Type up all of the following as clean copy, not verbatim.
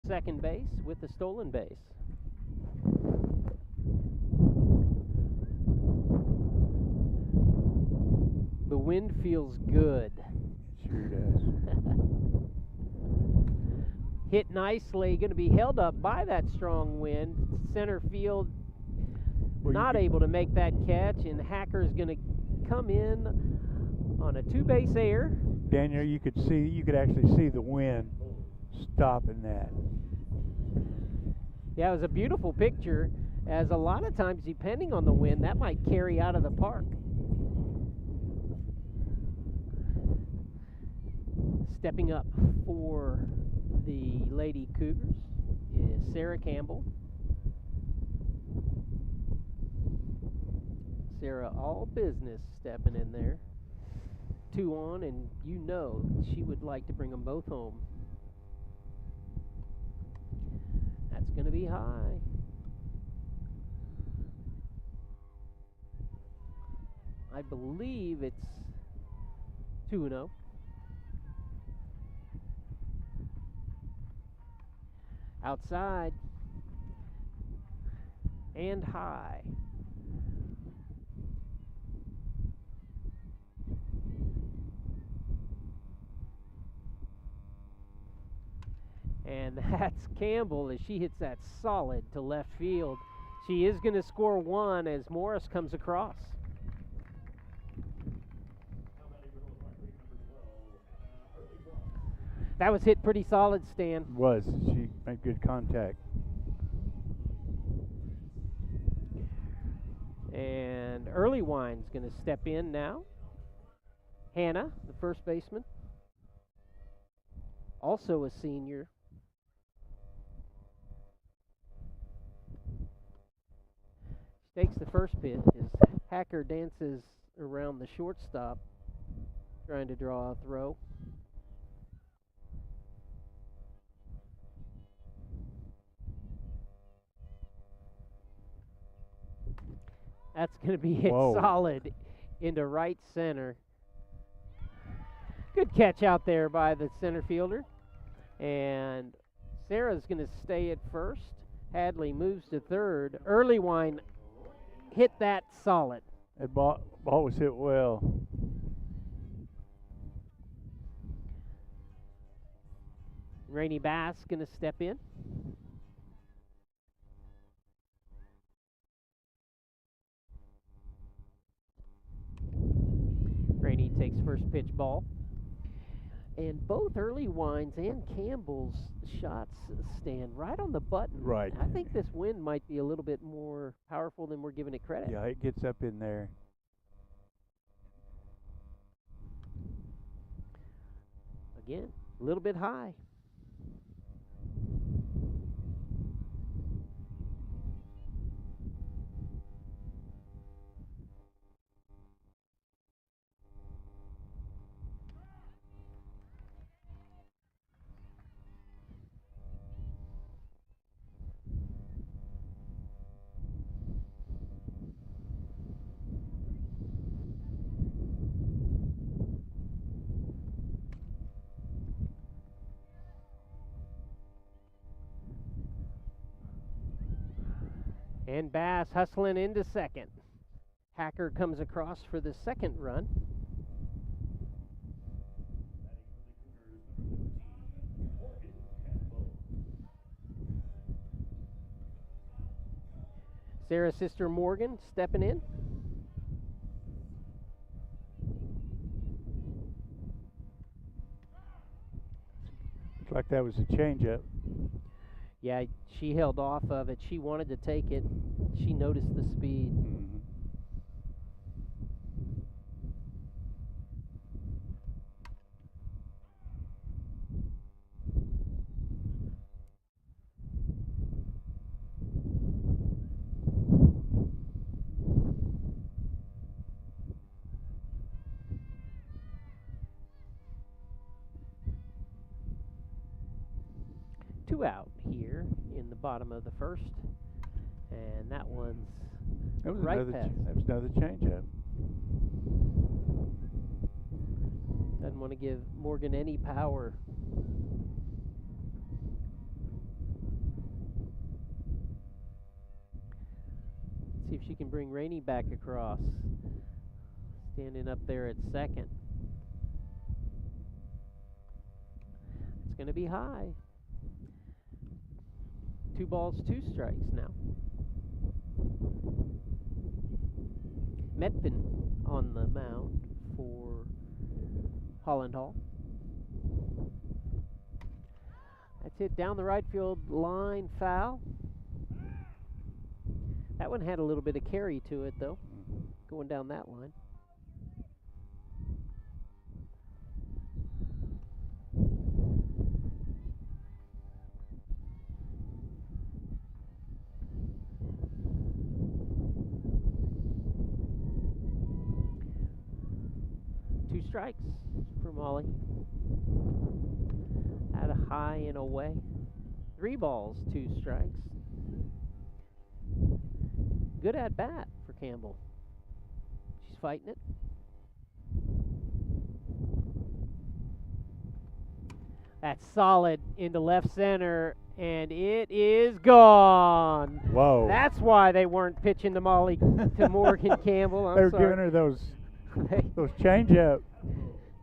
second base with the stolen base. The wind feels good. It sure does. Hit nicely, going to be held up by that strong wind. Center field not able to make that catch, and Hacker's going to come in on a two-base error. Daniel, you could actually see the wind stopping that. Yeah, it was a beautiful picture, as a lot of times, depending on the wind, that might carry out of the park. Stepping up for the Lady Cougars is Sarah Campbell. Sarah, all business, stepping in there. 2 on, and you know she would like to bring them both home. That's going to be high. I believe it's 2-0. Outside and high. And that's Campbell as she hits that solid to left field. She is going to score 1 as Morris comes across. That was hit pretty solid, Stan. Was. She made good contact. And Earlywine's going to step in now. Hannah, the first baseman, also a senior. She takes the first pitch as Hacker dances around the shortstop, trying to draw a throw. That's going to be hit solid into right center. Good catch out there by the center fielder. And Sarah's going to stay at first. Hadley moves to third. Earlywine hit that solid. That ball was hit well. Rainey Bass going to step in. Rainey takes first pitch ball. And both Earlywine's and Campbell's shots stand right on the button. Right. I think this wind might be a little bit more powerful than we're giving it credit. Yeah, it gets up in there. Again, a little bit high. And Bass hustling into second. Hacker comes across for the second run. Sarah's sister Morgan stepping in. Looks like that was a changeup. Yeah, she held off of it. She wanted to take it. She noticed the speed. Mm-hmm. Two out here in the bottom of the first, and that one's right past. That was another changeup. Doesn't want to give Morgan any power. she can bring Rainey back across. Standing up there at second. It's going to be high. 2 balls, 2 strikes now. Medvin on the mound for Holland Hall. That's hit down the right field line, foul. That one had a little bit of carry to it, though, going down that line. Two strikes for Molly. At a high and away. 3 balls, 2 strikes. Good at bat for Campbell. She's fighting it. That's solid into left center, and it is gone. Whoa. That's why they weren't pitching to Morgan Campbell. They were giving her those change-up.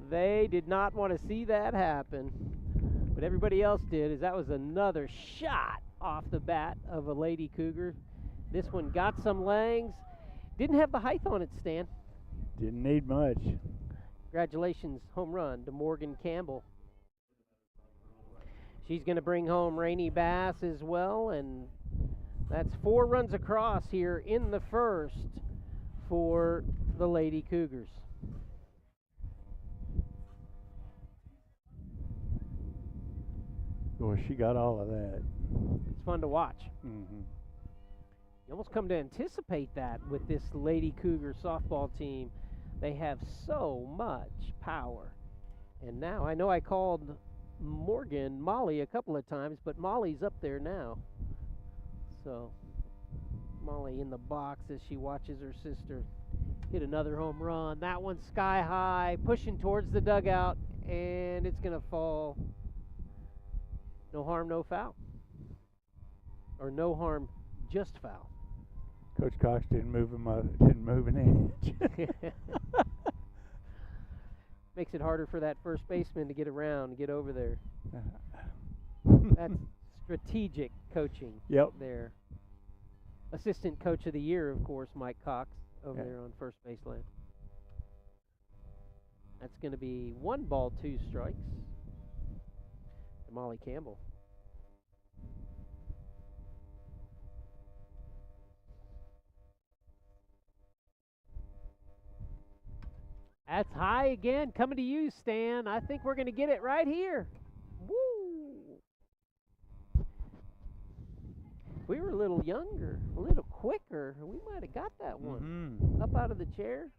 They did not want to see that happen. But everybody else did, as that was another shot off the bat of a Lady Cougar. This one got some legs. Didn't have the height on it, Stan. Didn't need much. Congratulations, home run to Morgan Campbell. She's going to bring home Rainey Bass as well, and that's 4 runs across here in the first for the Lady Cougars. Boy, she got all of that. It's fun to watch. Mm-hmm. You almost come to anticipate that with this Lady Cougar softball team. They have so much power. And now, I know I called Molly a couple of times, but Molly's up there now. So, Molly in the box as she watches her sister hit another home run. That one's sky high, pushing towards the dugout, and it's going to fall. No harm, no foul. Or no harm, just foul. Coach Cox didn't move an inch. Makes it harder for that first baseman to get around and get over there. That's strategic coaching. Yep. There. Assistant Coach of the Year, of course, Mike Cox over there on first baseline. That's going to be 1 ball, 2 strikes to Molly Campbell. That's high again, coming to you, Stan. I think we're going to get it right here. Woo! If we were a little younger, a little quicker, we might have got that one. Mm-hmm. Up out of the chair.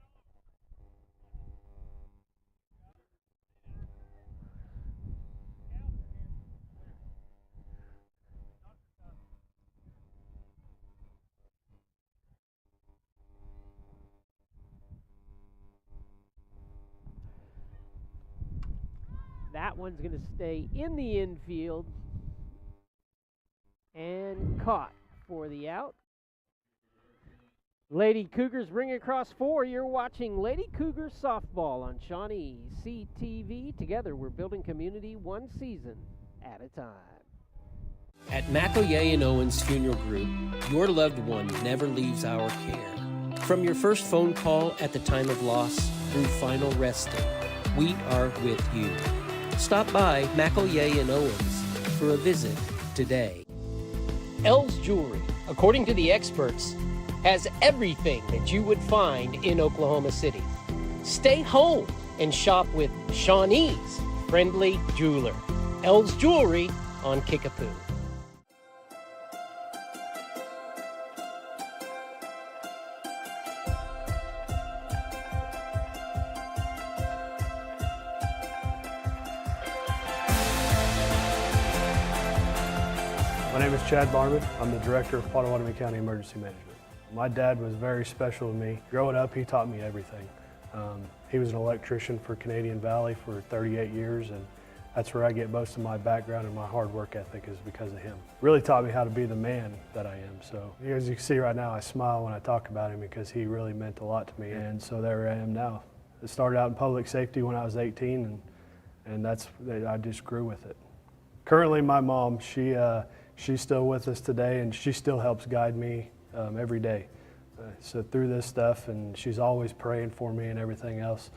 That one's going to stay in the infield and caught for the out. Lady Cougars bring across 4. You're watching Lady Cougars softball on ShawneeCTV. Together we're building community one season at a time. At McElroy and Owens Funeral Group, your loved one never leaves our care. From your first phone call at the time of loss through final resting, we are with you. Stop by McElroy and Owens for a visit today. L's Jewelry, according to the experts, has everything that you would find in Oklahoma City. Stay home and shop with Shawnee's friendly jeweler. L's Jewelry on Kickapoo. My name is Chad Barman. I'm the Director of Potawatomi County Emergency Management. My dad was very special to me. Growing up, he taught me everything. He was an electrician for Canadian Valley for 38 years, and That's where I get most of my background and my hard work ethic is because of him. Really taught me how to be the man that I am. So as you can see right now, I smile when I talk about him because he really meant a lot to me. And so there I am now. It started out in public safety when I was 18, and I just grew with it. Currently, my mom, she's still with us today, and she still helps guide me every day. So through this stuff, and she's always praying for me and everything else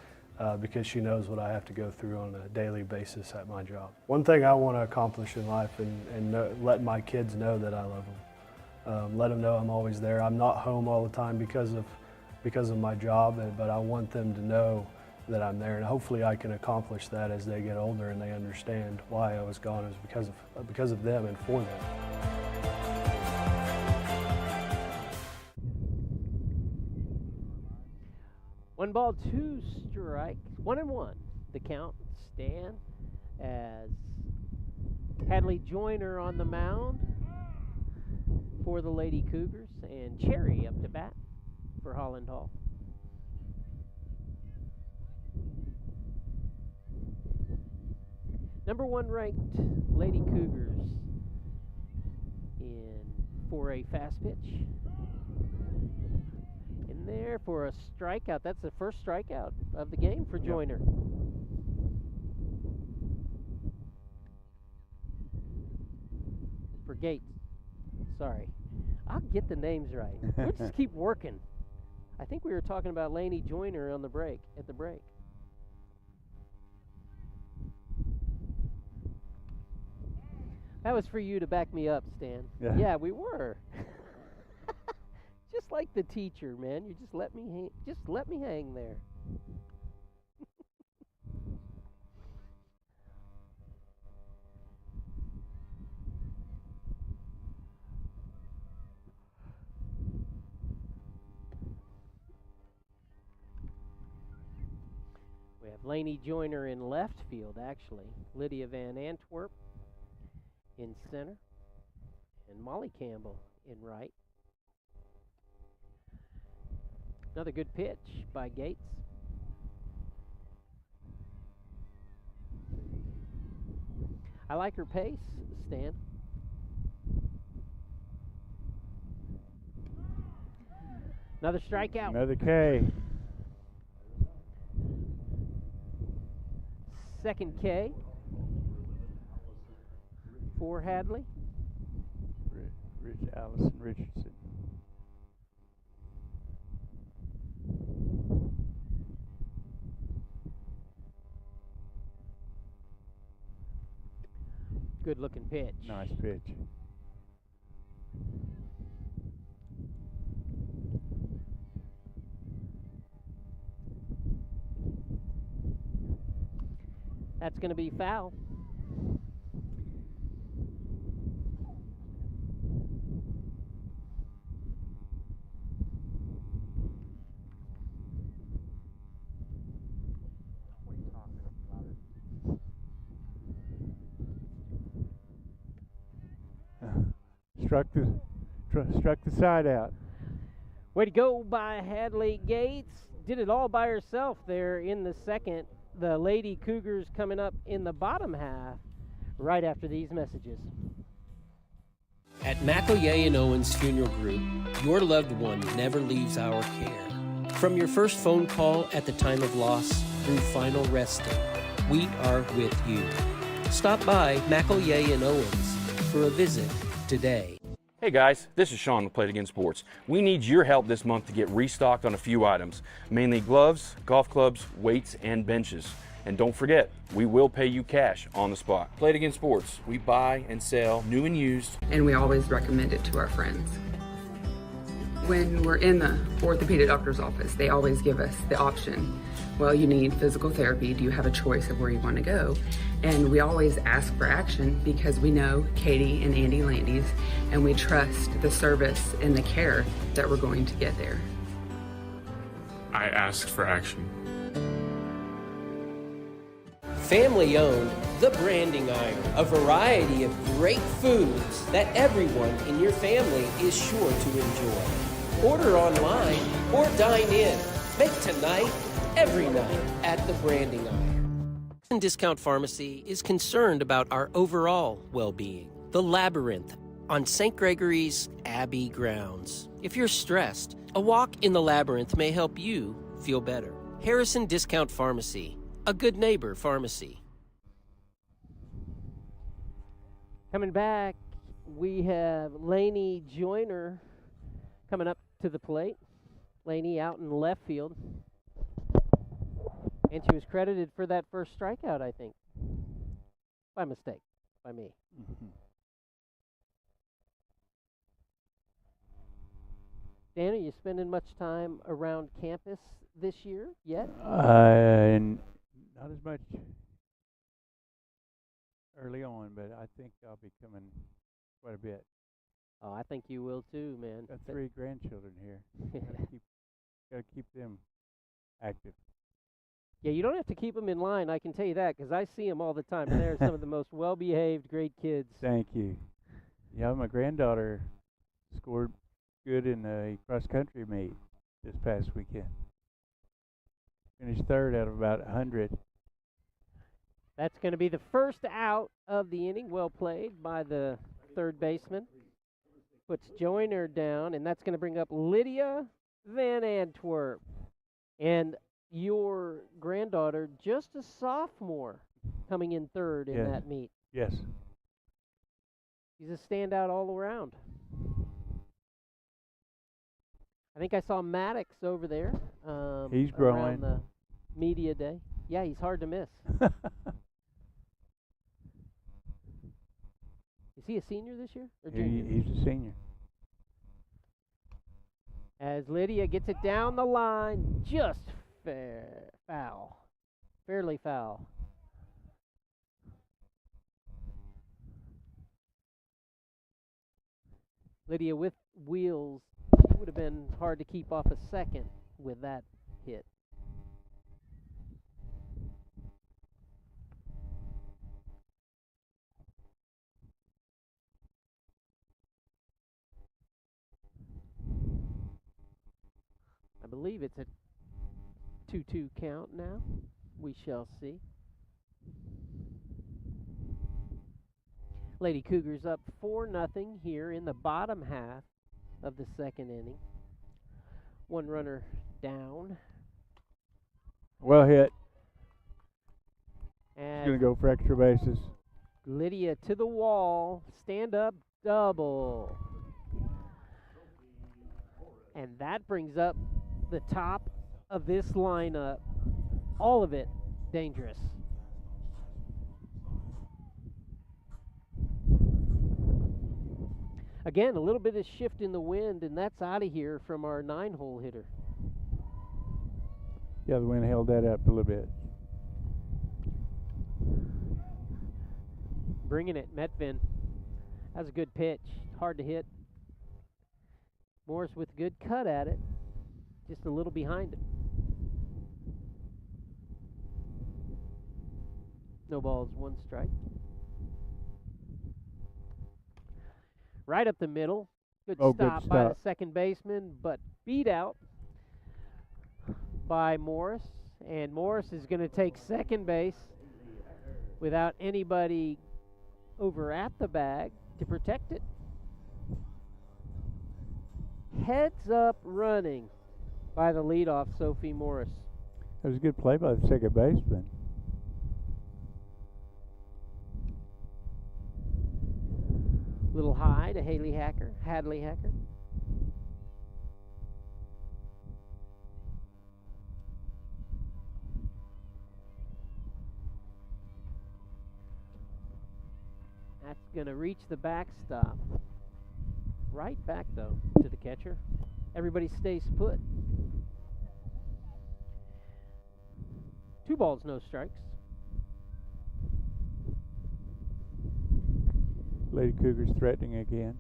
because she knows what I have to go through on a daily basis at my job. One thing I want to accomplish in life and let my kids know that I love them. Let them know I'm always there. I'm not home all the time because of my job, but I want them to know that I'm there, and hopefully I can accomplish that as they get older and they understand why I was gone. It was because of them and for them. 1 ball, 2 strikes, 1-1. The count stand as Hadley Joyner on the mound for the Lady Cougars, and Cherry up to bat for Holland Hall. Number 1 ranked Lady Cougars in 4A fast pitch. In there for a strikeout. That's the first strikeout of the game for Joyner. For Gates. Sorry. I'll get the names right. We'll just keep working. I think we were talking about Laney Joyner on the break, at the break. That was for you to back me up, Stan. Yeah, we were. Just like the teacher, man. You just let me hang there. We have Laney Joyner in left field, actually. Lydia Van Antwerp in center, and Molly Campbell in right. Another good pitch by Gates. I like her pace, Stan. Another strikeout. Another K. Second K for Hadley. Allison Richardson. Good looking pitch. Nice pitch. That's going to be foul. Struck the side out. Way to go by Hadley Gates. Did it all by herself there in the second. The Lady Cougars coming up in the bottom half right after these messages. At McElroy and Owens Funeral Group, your loved one never leaves our care. From your first phone call at the time of loss through final resting, we are with you. Stop by McElroy and Owens for a visit today. Hey guys, this is Sean with Play It Again Sports. We need your help this month to get restocked on a few items, mainly gloves, golf clubs, weights, and benches. And don't forget, we will pay you cash on the spot. Play It Again Sports, we buy and sell new and used. And we always recommend it to our friends. When we're in the orthopedic doctor's office, they always give us the option. Well, you need physical therapy. Do you have a choice of where you want to go? And we always ask for action because we know Katie and Andy Landys, and we trust the service and the care that we're going to get there. I asked for action. Family owned, The Branding Iron, a variety of great foods that everyone in your family is sure to enjoy. Order online or dine in. Make tonight every night at The Branding Iron. Discount Pharmacy is concerned about our overall well-being. The Labyrinth on St. Gregory's Abbey grounds. If you're stressed, a walk in the Labyrinth may help you feel better. Harrison Discount Pharmacy, a good neighbor pharmacy. Coming back, we have Lainey Joyner coming up to the plate. Lainey out in left field. And she was credited for that first strikeout, I think. By mistake, by me. Mm-hmm. Dan, are you spending much time around campus this year yet? Not as much early on, but I think I'll be coming quite a bit. Oh, I think you will too, man. Got 3 grandchildren here. Gotta keep them active. Yeah, you don't have to keep them in line, I can tell you that, because I see them all the time. They're some of the most well-behaved, great kids. Thank you. Yeah, my granddaughter scored good in a cross-country meet this past weekend. Finished 3rd out of about 100. That's going to be the first out of the inning. Well played by the third baseman. Puts Joyner down, and that's going to bring up Lydia Van Antwerp. And your granddaughter, just a sophomore, coming in 3rd in that meet. Yes. He's a standout all around. I think I saw Maddox over there. He's growing. Around the media day. Yeah, he's hard to miss. Is he a senior this year or junior? He's a senior. As Lydia gets it down the line, just foul. Fairly foul. Lydia with wheels, she would have been hard to keep off a second with that hit. I believe it's a 2-2 count now. We shall see. Lady Cougars up 4-0 here in the bottom half of the second inning. 1 runner down. Well hit. And He's going to go for extra bases. Lydia to the wall. Stand up double. And that brings up the top of this lineup. All of it dangerous. Again, a little bit of shift in the wind, and that's out of here from our 9-hole hitter. Yeah, the wind held that up a little bit. Bringing it, Metvin. That's a good pitch. Hard to hit. Morris with good cut at it. Just a little behind it. No balls, 1 strike. Right up the middle. Good stop by the second baseman, but beat out by Morris. And Morris is going to take second base without anybody over at the bag to protect it. Heads up running by the leadoff, Sophie Morris. That was a good play by the second baseman. Little high to Hadley Hacker. That's going to reach the backstop. Right back, though, to the catcher. Everybody stays put. 2 balls, no strikes. Lady Cougars threatening again.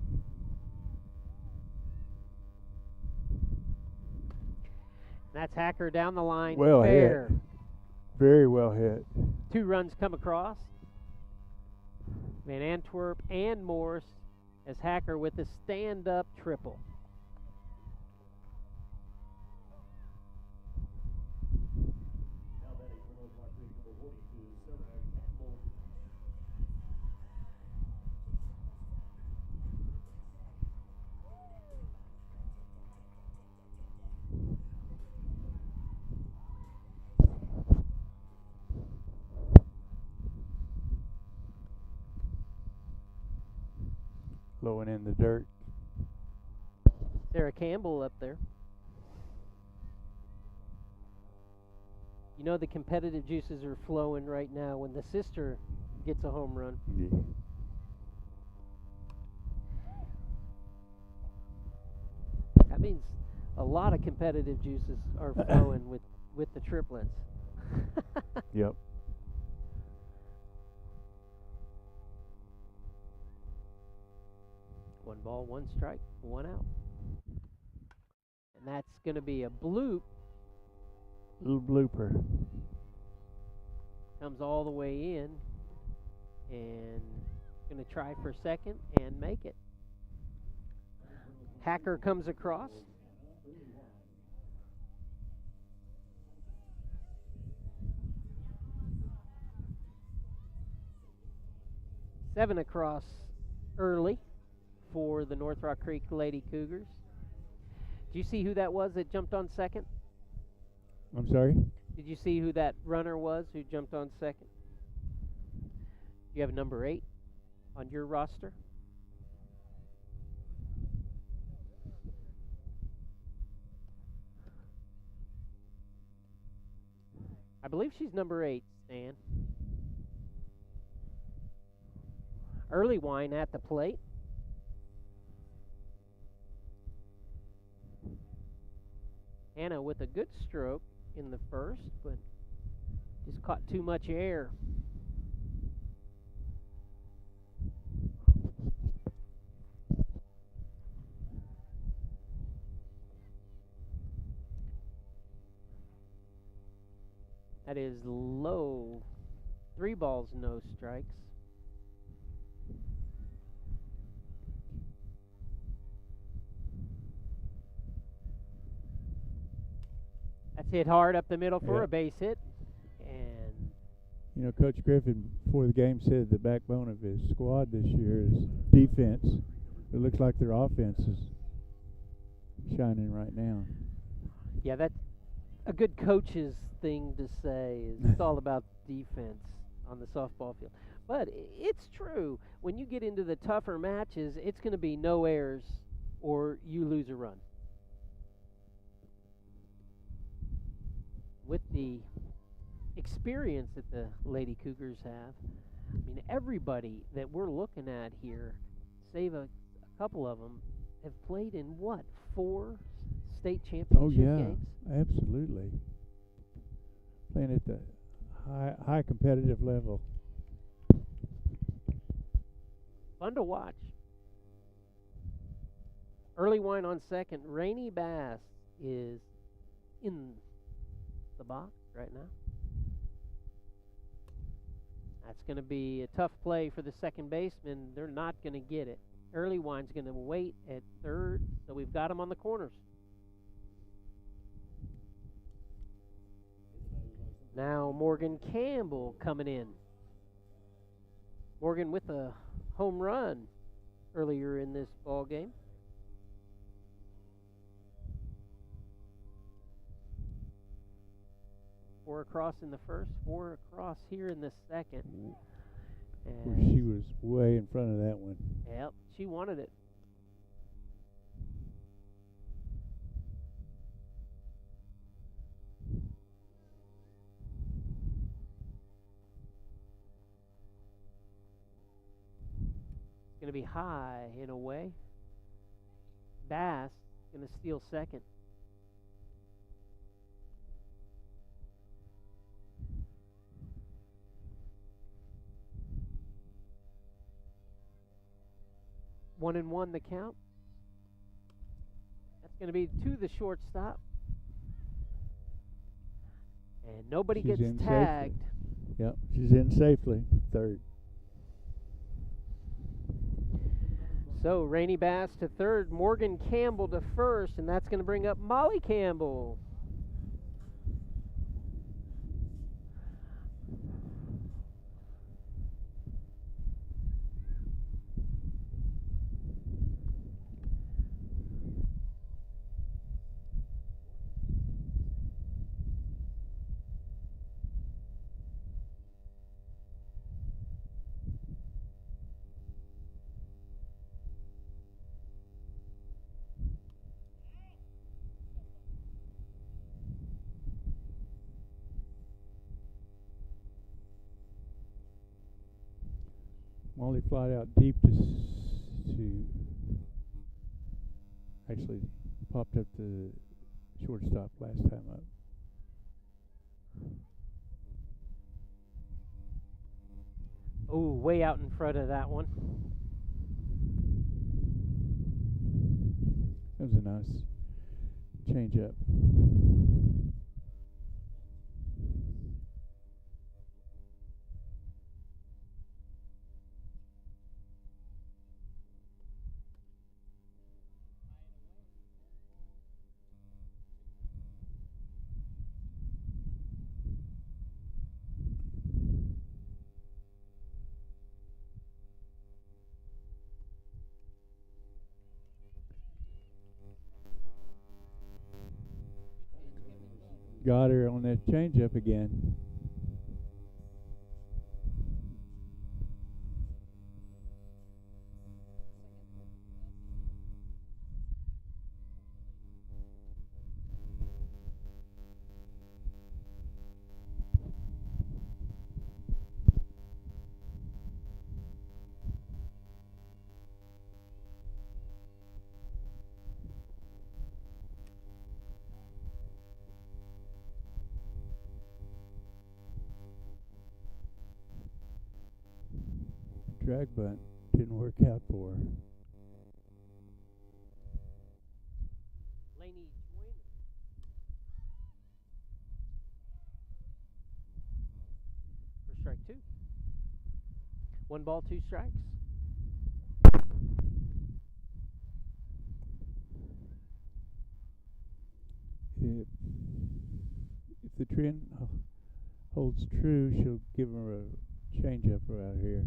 That's Hacker down the line. Well fair. hit. Very well hit. 2 runs come across. Van Antwerp and Morris as Hacker with a stand-up triple. Low and in the dirt. Sarah Campbell up there. You know the competitive juices are flowing right now when the sister gets a home run. Yeah. That means a lot of competitive juices are flowing with the triplets. Yep. One ball, one strike, one out. And that's going to be a bloop. Little blooper. Comes all the way in and going to try for second and make it. Hacker comes across. Seven across early for the North Rock Creek Lady Cougars. Do you see who that was that jumped on second? I'm sorry? Did you see who that runner was who jumped on second? You have number 8 on your roster? I believe she's number 8, Stan. Early wine at the plate. Hannah with a good stroke in the first, but just caught too much air. That is low. 3 balls, no strikes. That's hit hard up the middle for a base hit. And You know, Coach Griffin, before the game, said the backbone of his squad this year is defense. It looks like their offense is shining right now. yeah, that's a good coach's thing to say. Is it's all about defense on the softball field. But it's true. When you get into the tougher matches, it's going to be no errors or you lose a run. With the experience that the Lady Cougars have, I mean, everybody that we're looking at here, save a couple of them, have played in what, 4 state championship games? Absolutely. Playing at the high competitive level. Fun to watch. Early wine on second. Rainey Bass is in the box right now. That's going to be a tough play for the second baseman. They're not going to get it. Early wine's going to wait at third, so we've got him on the corners. Now Morgan Campbell coming in. Morgan with a home run earlier in this ball game. Four across in the first, 4 across here in the second. And She was way in front of that one. yep, she wanted it. It's going to be high in a way. Bass going to steal second. One and one the count. That's going to be to the shortstop. And nobody She's gets in tagged. Safely. Yep, she's in safely. Third. So Rainey Bass to third, Morgan Campbell to first, and that's going to bring up Molly Campbell. Molly flied out deep to actually popped up to shortstop last time up. Oh, way out in front of that one. That was a nice change up. Got her on that changeup again. Drag bunt didn't work out for her. Laney Joyner. For strike 2. 1 ball, 2 strikes. If the trend holds true, she'll give her a changeup right here.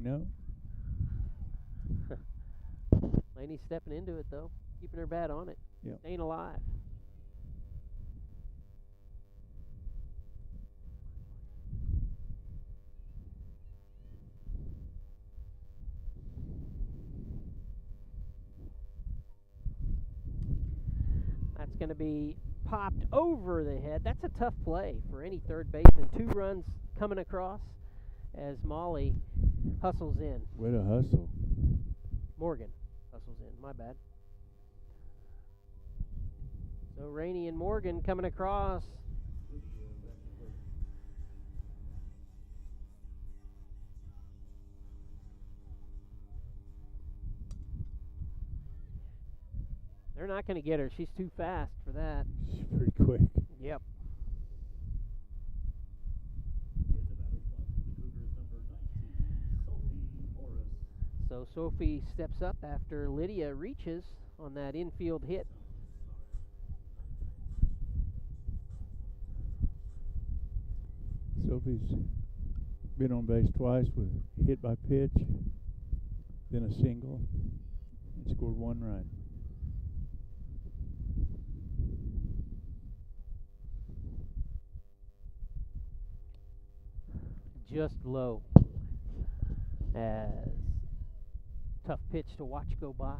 No. Laney's stepping into it, though. Keeping her bat on it. Yep. Staying alive. That's going to be popped over the head. That's a tough play for any third baseman. 2 runs coming across as Molly hustles in. Way to hustle. Morgan hustles in, my bad. So Rainey and Morgan coming across. They're not going to get her. She's too fast for that. She's pretty quick. Yep. So Sophie steps up after Lydia reaches on that infield hit. Sophie's been on base twice with hit by pitch, then a single, and scored 1 run. Just low. As tough pitch to watch go by.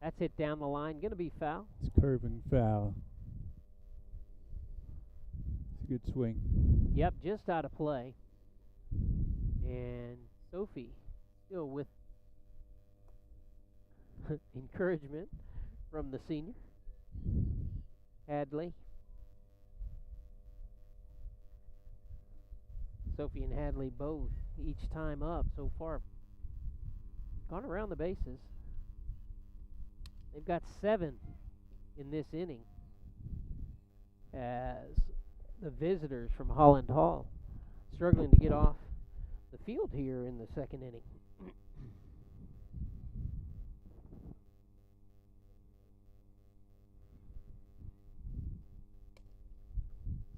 That's hit down the line. Going to be foul. It's curving foul. It's a good swing. Yep, just out of play. And Sophie still with encouragement from the senior. Hadley. Sophie and Hadley both each time up so far gone around the bases. They've got 7 in this inning as the visitors from Holland Hall struggling to get off the field here in the second inning.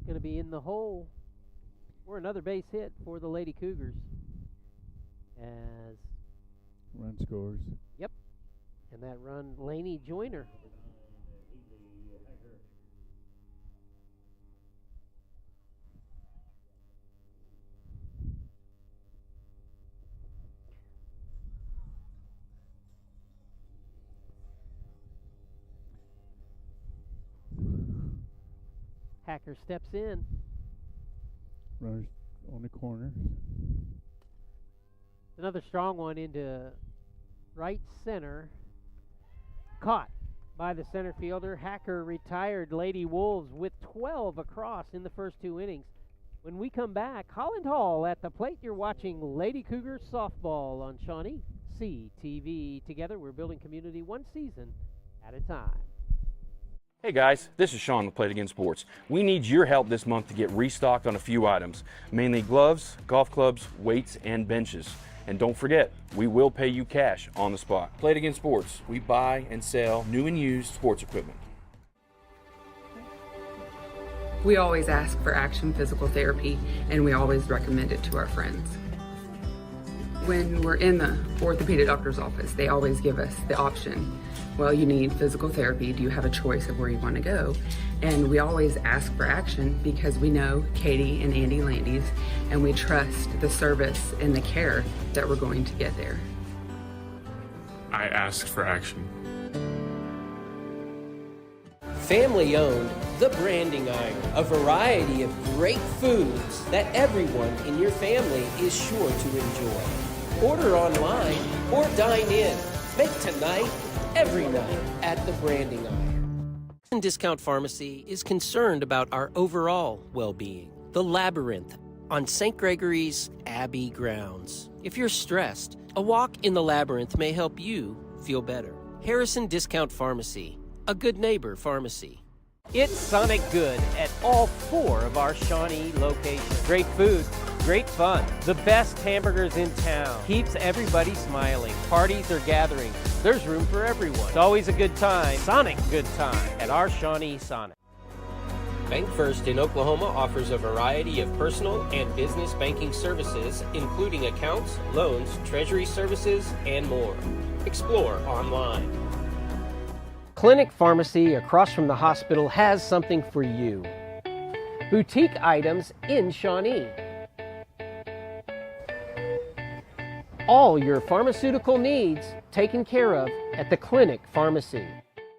Going to be in the hole for another base hit for the Lady Cougars as Run scores. Yep. And that run, Laney Joyner. Hacker steps in. Runners on the corner. Another strong one into right center. Caught by the center fielder. Hacker retired Lady Wolves with 12 across in the first 2 innings. When we come back, Holland Hall at the plate. You're watching Lady Cougars softball on ShawneeCTV. Together, we're building community one season at a time. Hey guys, this is Sean with Plate Again Sports. We need your help this month to get restocked on a few items, mainly gloves, golf clubs, weights, and benches. And don't forget, we will pay you cash on the spot. Plate Again Sports, we buy and sell new and used sports equipment. We always ask for Action Physical Therapy, and we always recommend it to our friends. When we're in the orthopedic doctor's office, they always give us the option. Well, you need physical therapy. Do you have a choice of where you want to go? And we always ask for Action because we know Katie and Andy Landys, and we trust the service and the care that we're going to get there. I ask for Action. Family owned, The Branding Iron, a variety of great foods that everyone in your family is sure to enjoy. Order online or dine in. Make tonight every night at The Branding Iron. Discount Pharmacy is concerned about our overall well-being. The Labyrinth on St. Gregory's Abbey grounds. If you're stressed, a walk in the Labyrinth may help you feel better. Harrison Discount Pharmacy, a good neighbor pharmacy. It's Sonic Good at all 4 of our Shawnee locations. Great food, great fun, the best hamburgers in town. Keeps everybody smiling. Parties or gatherings, there's room for everyone. It's always a good time, Sonic good time, at our Shawnee Sonic. Bank First in Oklahoma offers a variety of personal and business banking services, including accounts, loans, treasury services, and more. Explore online. Clinic Pharmacy across from the hospital has something for you. Boutique items in Shawnee. All your pharmaceutical needs taken care of at the Clinic Pharmacy.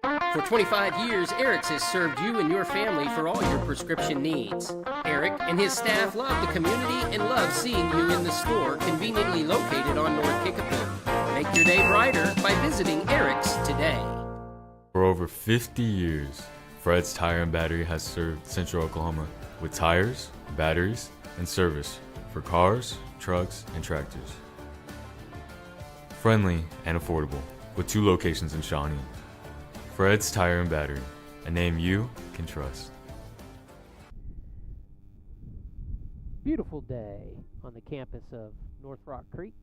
For 25 years, Eric's has served you and your family for all your prescription needs. Eric and his staff love the community and love seeing you in the store conveniently located on North Kickapoo. Make your day brighter by visiting Eric's today. For over 50 years, Fred's Tire and Battery has served Central Oklahoma with tires, batteries, and service for cars, trucks, and tractors. Friendly and affordable, with 2 locations in Shawnee. Fred's Tire and Battery, a name you can trust. Beautiful day on the campus of North Rock Creek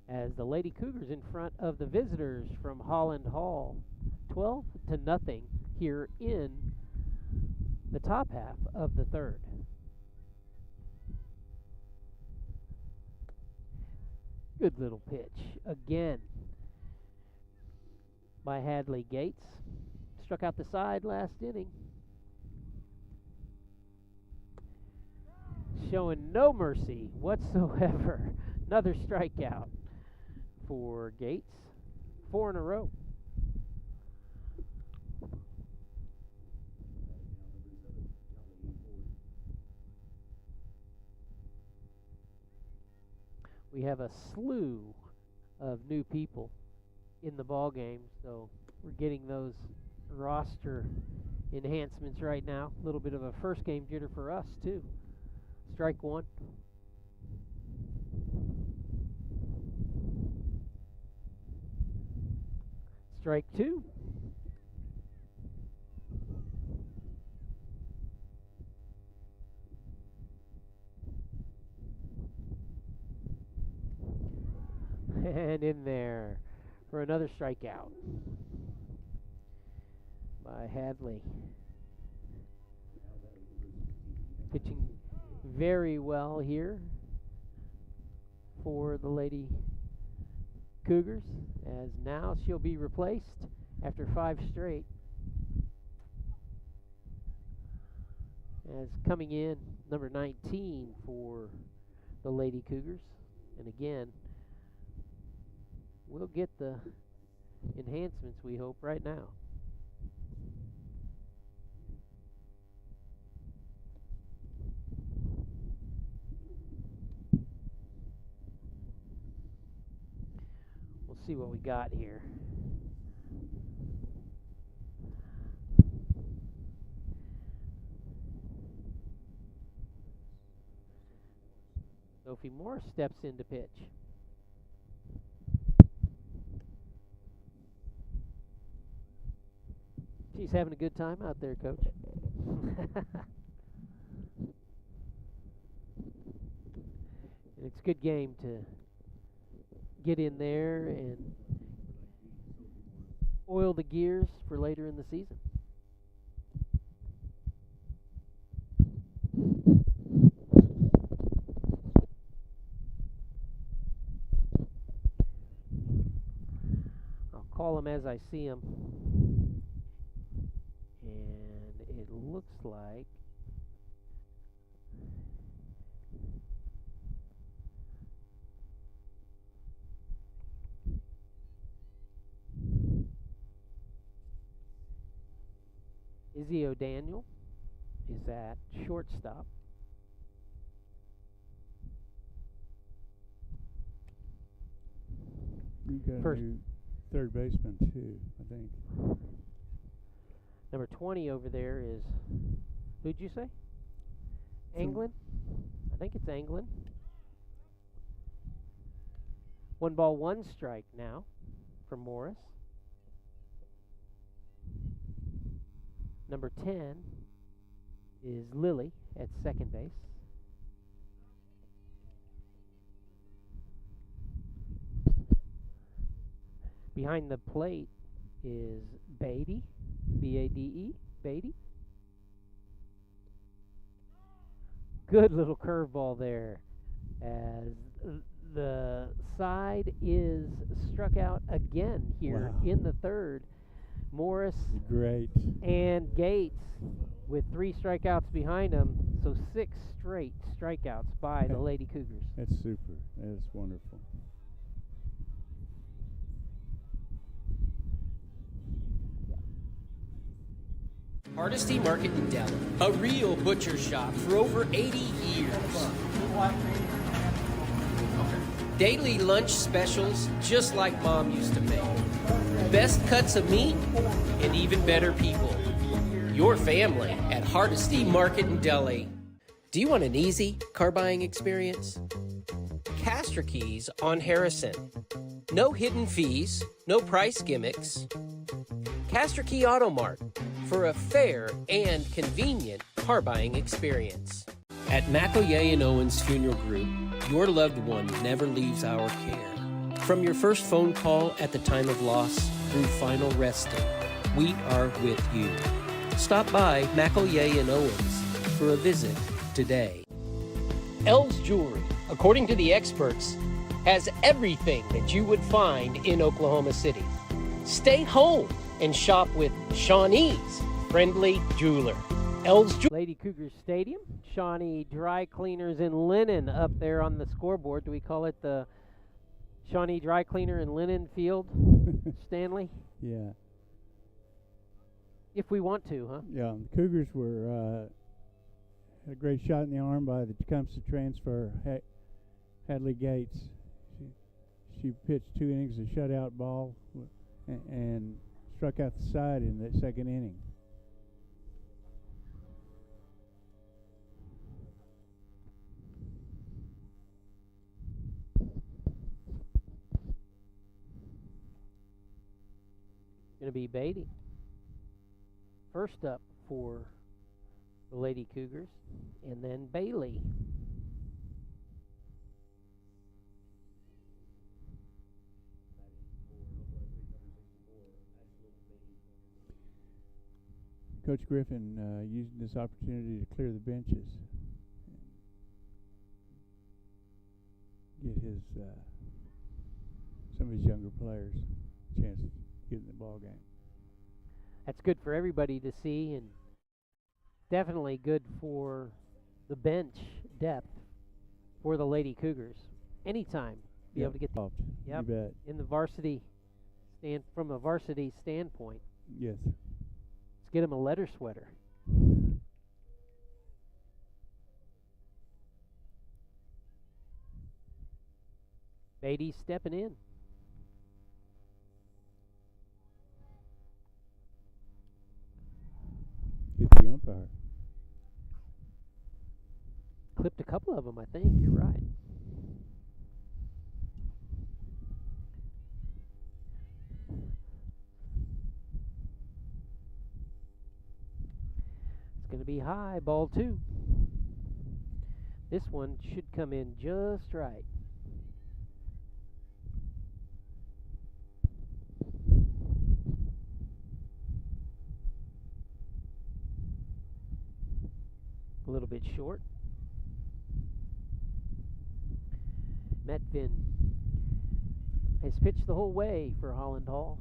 as the Lady Cougars in front of the visitors from Holland Hall, 12-0 here in the top half of the third. Good little pitch again by Hadley Gates. Struck out the side last inning. Showing no mercy whatsoever. Another strikeout for Gates. 4 in a row. We have a slew of new people in the ball game, so we're getting those roster enhancements right now. A little bit of a first game jitter for us too. Strike 1. Strike 2. And in there for another strikeout by Hadley. Pitching very well here for the Lady Cougars, as now she'll be replaced after 5 straight. As coming in, number 19 for the Lady Cougars. And again, we'll get the enhancements we hope right now. see what we got here. Sophie Moore steps in to pitch. She's having a good time out there, Coach. And it's a good game to get in there and oil the gears for later in the season. I'll call them as I see them. And it looks like Izzy O'Daniel is at shortstop. You got First. a new third baseman too, I think. Number 20 over there is, who'd you say? Anglin? I think it's Anglin. 1 ball, 1 strike now for Morris. Number 10 is Lily at second base. Behind the plate is Beatty, B-A-D-E, Beatty. Good little curveball there, as the side is struck out again here in the third. Morris Great. and Gates with 3 strikeouts behind them, so 6 straight strikeouts by the Lady Cougars. That's super. That's wonderful. Hardesty Market in Delhi, a real butcher shop for over 80 years. Daily lunch specials just like Mom used to make. Best cuts of meat and even better people. Your family at Hardesty Market in Delhi. Do you want an easy car buying experience? Castor Keys on Harrison. No hidden fees, no price gimmicks. Castor Key Auto Mart for a fair and convenient car buying experience. At McElroy and Owens Funeral Group, your loved one never leaves our care. From your first phone call at the time of loss through final resting, we are with you. Stop by McElroy and Owens for a visit today. L's Jewelry, according to the experts, has everything that you would find in Oklahoma City. Stay home and shop with Shawnee's friendly jeweler. L's Jewelry. Lady Cougars Stadium, Shawnee Dry Cleaners and Linen up there on the scoreboard. Do we call it the Shawnee Dry Cleaner and Linen Field, Stanley? Yeah. If we want to, huh? Yeah. The Cougars were had a great shot in the arm by the Tecumseh transfer, Hadley Gates. She pitched 2 innings of shutout ball and struck out the side in the second inning. Going to be Beatty. First up for the Lady Cougars, and then Bailey. Coach Griffin using this opportunity to clear the benches, get his some of his younger players a chance to get in the ball game. That's good for everybody to see, and definitely good for the bench depth for the Lady Cougars. Anytime be able to get You bet. in the varsity from a varsity standpoint. Yes. Let's get them a letter sweater. Beatty stepping in. Clipped a couple of them, I think. You're right. It's going to be high, ball 2. This one should come in just right. A little bit short. Metvin has pitched the whole way for Holland Hall.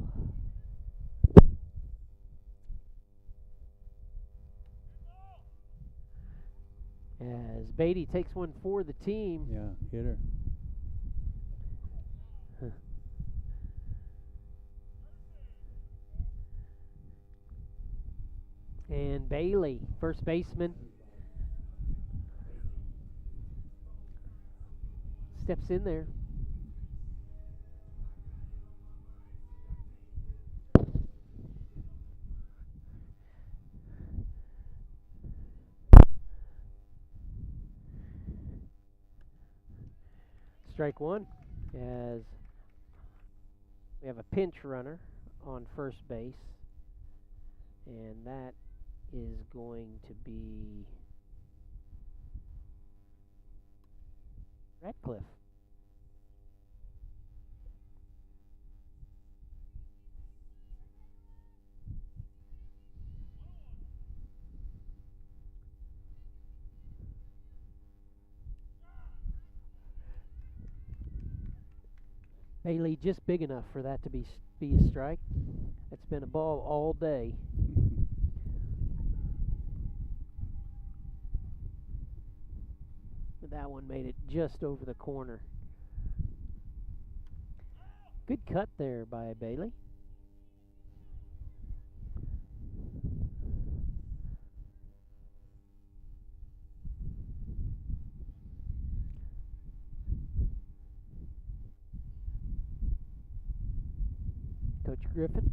As Beatty takes one for the team. Yeah, hit her. And Bailey, first baseman, steps in there. Strike 1, as we have a pinch runner on first base, and that is going to be Ratcliffe. Bailey just big enough for that to be a strike. That's been a ball all day. But that one made it just over the corner. Good cut there by Bailey. Coach Griffin,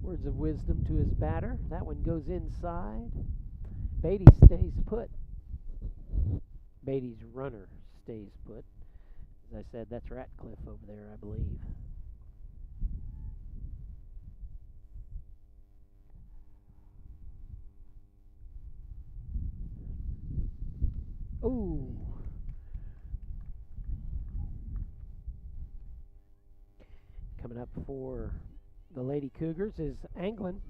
words of wisdom to his batter. That one goes inside. Beatty stays put. Beatty's runner stays put. As I said, that's Ratcliffe over there, I believe. Ooh. Coming up for the Lady Cougars is Anglin.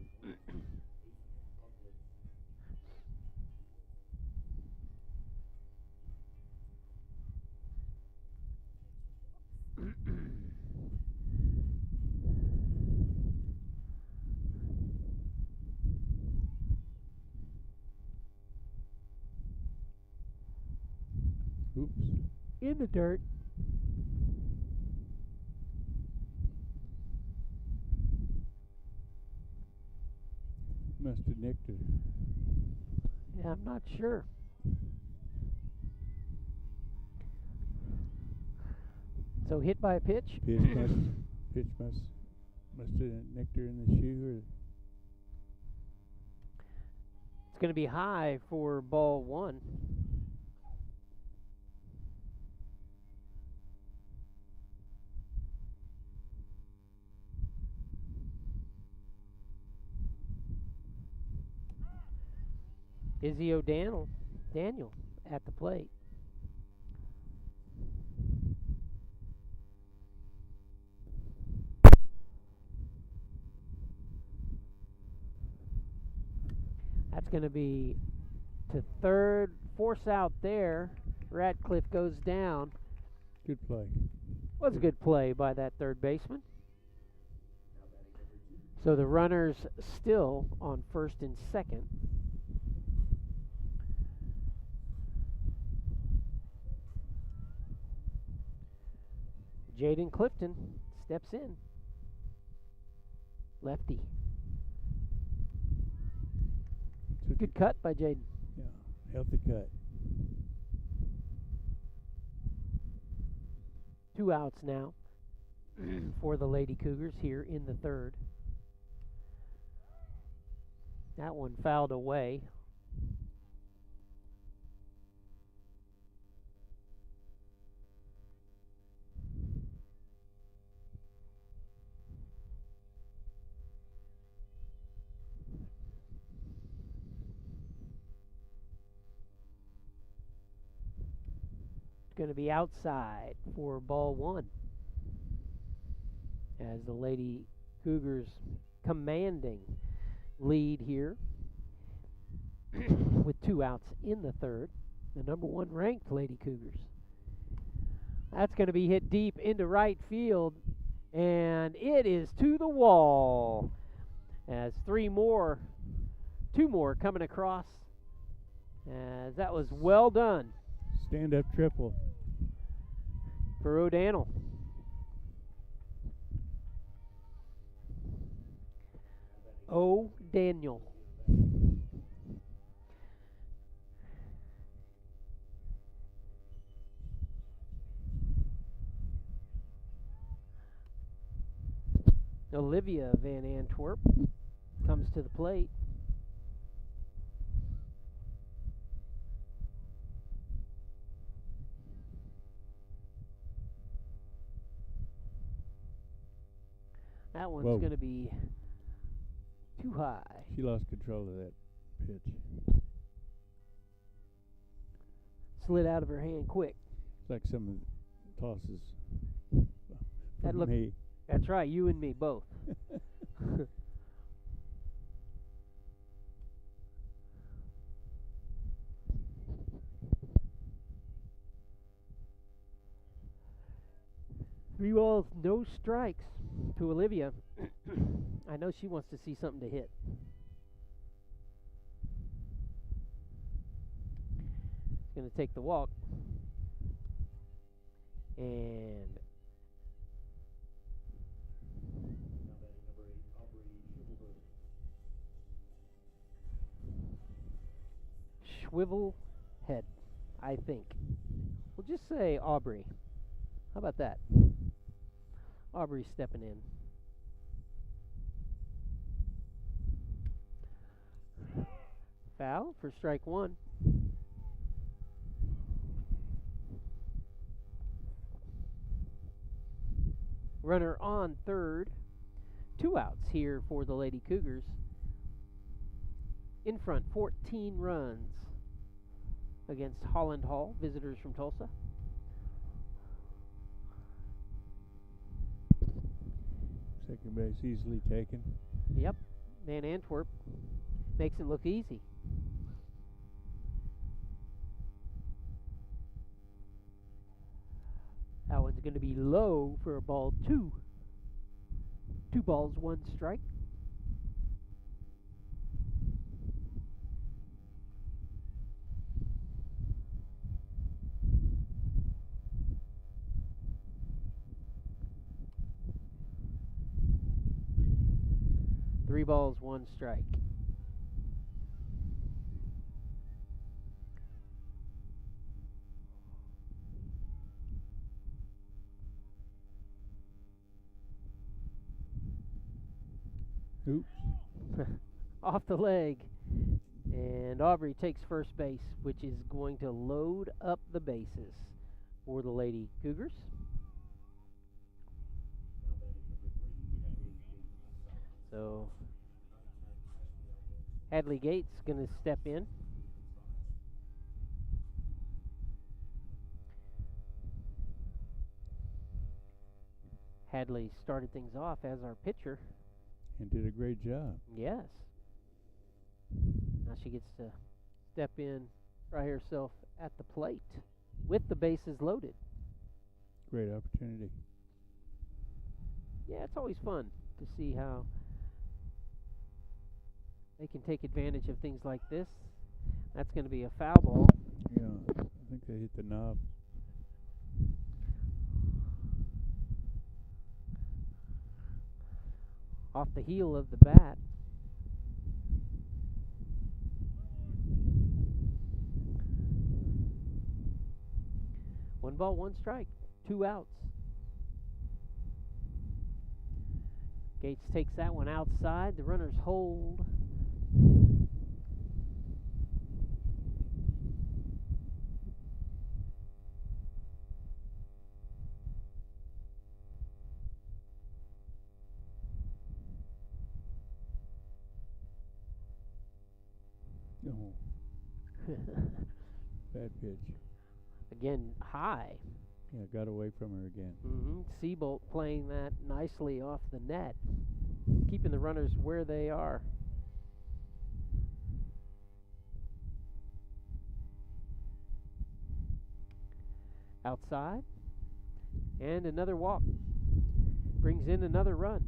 Oops. In the dirt. Must have nicked her. Yeah, I'm not sure. So hit by a pitch? Pitch must have nicked her in the shoe. It's going to be high for ball 1. Izzy O'Daniel at the plate. That's going to be to third, force out there. Ratcliffe goes down. Good play. Was a good play by that third baseman. So the runners still on first and second. Jaden Clifton steps in. Lefty. Good cut by Jaden. Yeah, healthy cut. 2 outs now for the Lady Cougars here in the third. That one fouled away. going to be outside for ball one, as the Lady Cougars commanding lead here with 2 outs in the third. The number 1 ranked Lady Cougars. That's going to be hit deep into right field, and it is to the wall as 2 more coming across, as that was well done. Stand-up triple for O'Daniel. O'Daniel. Olivia Van Antwerp comes to the plate. That one's going to be too high. She lost control of that pitch. Slid out of her hand quick. It's like some of the tosses. That looked me. That's right, you and me both. 3 balls, no strikes to Olivia. I know she wants to see something to hit. She's going to take the walk. And Swivel Head, I think. We'll just say Aubrey. How about that? Aubrey stepping in. Foul for strike 1. Runner on third. 2 outs here for the Lady Cougars. In front, 14 runs against Holland Hall, visitors from Tulsa. Second base easily taken. Yep, Van Antwerp makes it look easy. That one's going to be low for a ball 2. 2 balls, 1 strike. Three balls, 1 strike. Oops. Off the leg. And Aubrey takes first base, which is going to load up the bases for the Lady Cougars. So Hadley Gates going to step in. Hadley started things off as our pitcher. And did a great job. Yes. Now she gets to step in, try herself at the plate with the bases loaded. Great opportunity. Yeah, it's always fun to see how they can take advantage of things like this. That's going to be a foul ball. Yeah, I think they hit the knob. Off the heel of the bat. One ball, 1 strike, 2 outs. Gates takes that one outside. The runners hold. Oh. Bad pitch. Again, high. Yeah, got away from her again. Seabolt playing that nicely off the net, keeping the runners where they are. Outside, and another walk. Brings in another run.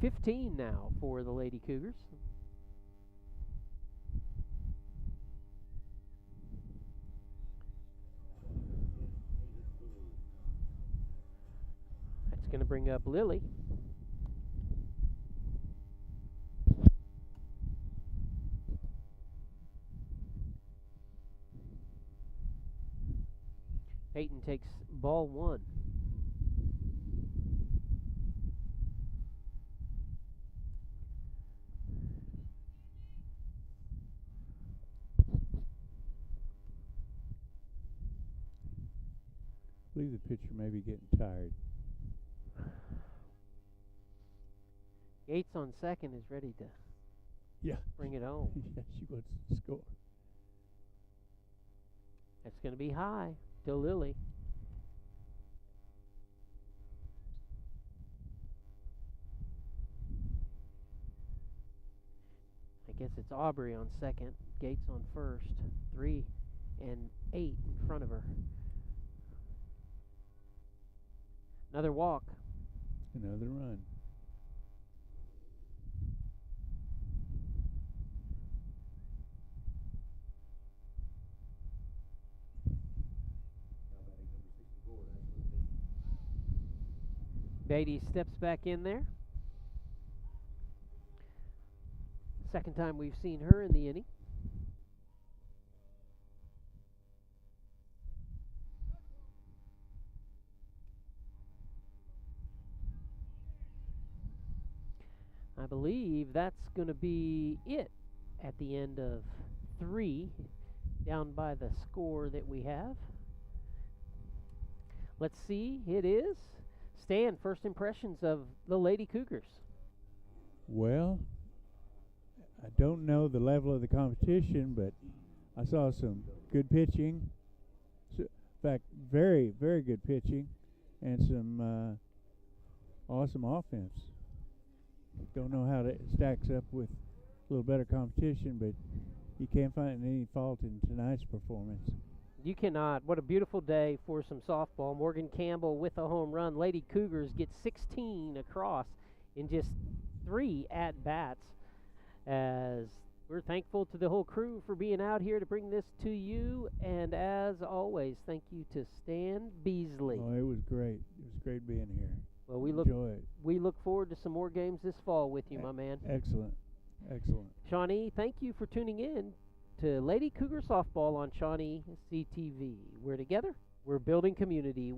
15 now for the Lady Cougars. That's going to bring up Lily. Peyton takes ball 1. I believe the pitcher may be getting tired. Gates on second is ready to bring it home. Yeah, she wants to score. That's going to be high to Lily. I guess it's Aubrey on second, Gates on first. 3 and 8 in front of her. Another walk. Another run. Beatty steps back in there. Second time we've seen her in the inning. I believe that's going to be it at the end of 3, down by the score that we have. Let's see, it is. Stan, first impressions of the Lady Cougars. Well, I don't know the level of the competition, but I saw some good pitching. In fact, very, very good pitching, and some awesome offense. Don't know how it stacks up with a little better competition, but you can't find any fault in tonight's performance. You cannot. What a beautiful day for some softball. Morgan Campbell with a home run. Lady Cougars get 16 across in just 3 at-bats. As we're thankful to the whole crew for being out here to bring this to you. And as always, thank you to Stan Beasley. Oh, it was great. It was great being here. Well, we look forward to some more games this fall with you, my man. Excellent. Excellent. Shawnee, thank you for tuning in to Lady Cougar Softball on ShawneeCTV. We're together. We're building community.